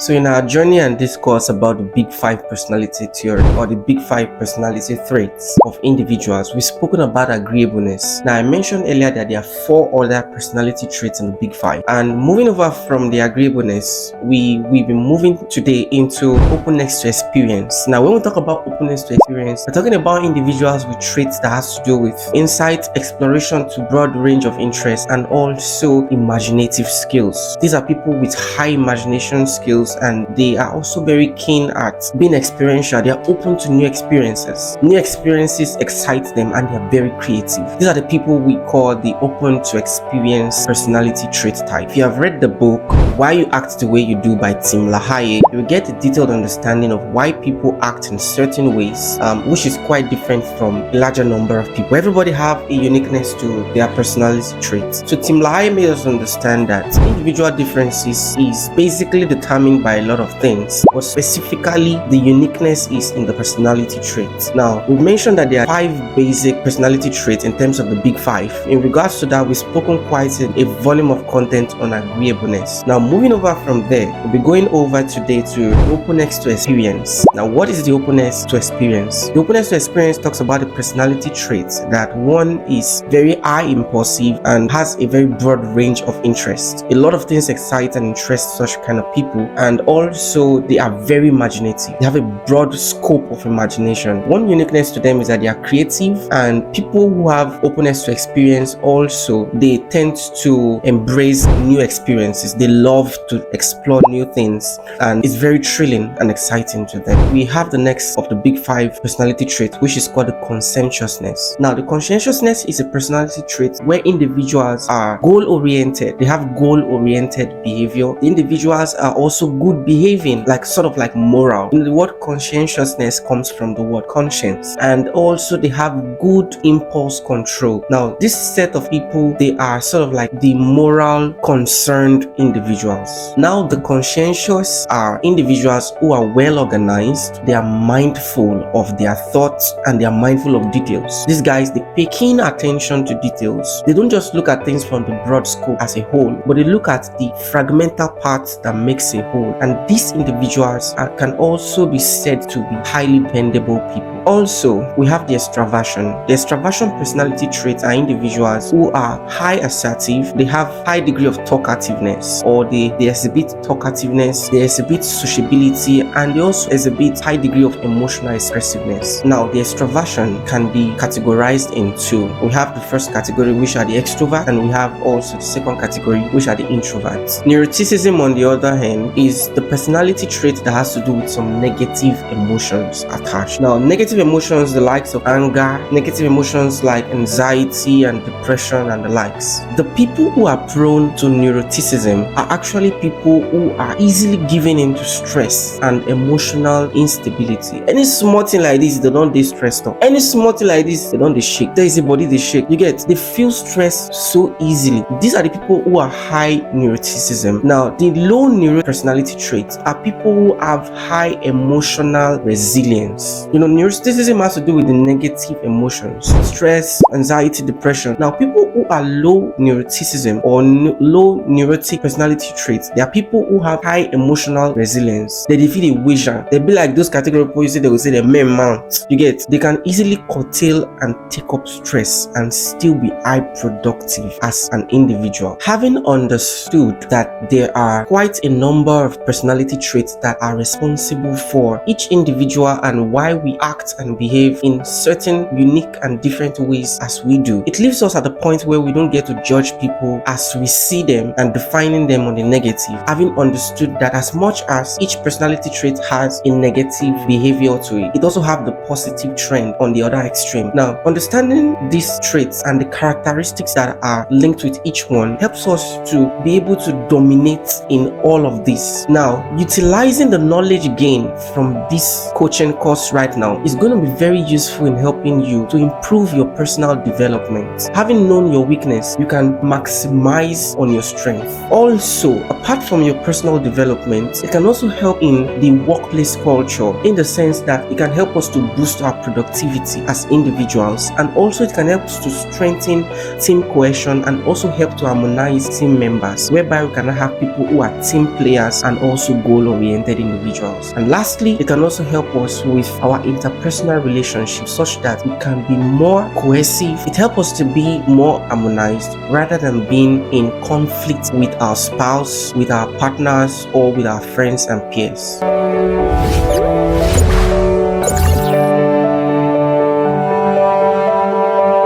So in our journey and discourse about the Big Five personality theory or the Big Five personality traits of individuals, we've spoken about agreeableness. Now I mentioned earlier that there are 4 other personality traits in the Big Five. And moving over from the agreeableness, we've been moving today into openness to experience. Now when we talk about openness to experience, we're talking about individuals with traits that has to do with insight, exploration to broad range of interests, and also imaginative skills. These are people with high imagination skills, and they are also very keen at being experiential. They are open to new experiences. New experiences excite them, and they are very creative. These are the people we call the open to experience personality trait type. If you have read the book Why You Act the Way You Do by Tim LaHaye, you will get a detailed understanding of why people act in certain ways, which is quite different from a larger number of people. Everybody have a uniqueness to their personality traits. So Tim LaHaye made us understand that individual differences is basically determined by a lot of things, but specifically the uniqueness is in the personality traits. Now we've mentioned that there are 5 basic personality traits in terms of the Big Five. In regards to that, we've spoken quite a volume of content on agreeableness. Now moving over from there, we'll be going over today to openness to experience. Now what is the openness to experience? The openness to experience talks about the personality traits that one is very high impulsive and has a very broad range of interests. A lot of things excite and interest such kind of people, and also they are very imaginative. They have a broad scope of imagination. One uniqueness to them is that they are creative, and people who have openness to experience also, they tend to embrace new experiences. They love to explore new things, and it's very thrilling and exciting to them. We have the next of the Big Five personality trait, which is called the conscientiousness. Now the conscientiousness is a personality trait where individuals are goal oriented. They have goal oriented behavior. The individuals are also good behaving, like sort of like moral. The word conscientiousness comes from the word conscience, and also they have good impulse control. Now this set of people, they are sort of like the moral concerned individuals. Now the conscientious are individuals who are well organized. They are mindful of their thoughts, and they are mindful of details. These guys, they pay keen attention to details. They don't just look at things from the broad scope as a whole, but they look at the fragmental parts that makes a whole. And these individuals can also be said to be highly bendable people. Also, we have the extraversion. The extraversion personality traits are individuals who are high assertive. They have high degree of talkativeness, or they exhibit talkativeness, they exhibit sociability, and they also exhibit high degree of emotional expressiveness. Now, the extraversion can be categorized in 2. We have the first category, which are the extrovert, and we have also the second category, which are the introverts. Neuroticism, on the other hand, is the personality trait that has to do with some negative emotions attached. Now, negative emotions, the likes of anger, negative emotions like anxiety and depression and the likes. The people who are prone to neuroticism are actually people who are easily given into stress and emotional instability. Any small thing like this, they don't dey stressed up. Any small thing like this, they don't dey shake. There is a body they shake. You get, they feel stressed so easily. These are the people who are high neuroticism. Now, the low neuro personality traits are people who have high emotional resilience. Neuroticism has to do with the negative emotions, stress, anxiety, depression. Now, people who are low neuroticism or low neurotic personality traits, they are people who have high emotional resilience. They feel a vision. They be like those category people you say, they will say they're men mount. You get, they can easily curtail and take up stress and still be high productive as an individual. Having understood that there are quite a number of personality traits that are responsible for each individual and why we act and behave in certain unique and different ways as we do, it leaves us at the point where we don't get to judge people as we see them and defining them on the negative, having understood that as much as each personality trait has a negative behavior to it, it also have the positive trend on the other extreme. Now, understanding these traits and the characteristics that are linked with each one helps us to be able to dominate in all of this. Now, utilizing the knowledge gained from this coaching course right now is going to be very useful in helping you to improve your personal development. Having known your weakness, you can maximize on your strength. Also, apart from your personal development, it can also help in the workplace culture, in the sense that it can help us to boost our productivity as individuals, and also it can help us to strengthen team cohesion and also help to harmonize team members, whereby we can have people who are team players and and also goal-oriented individuals. And lastly, they can also help us with our interpersonal relationships such that we can be more cohesive. It helps us to be more harmonized rather than being in conflict with our spouse, with our partners, or with our friends and peers.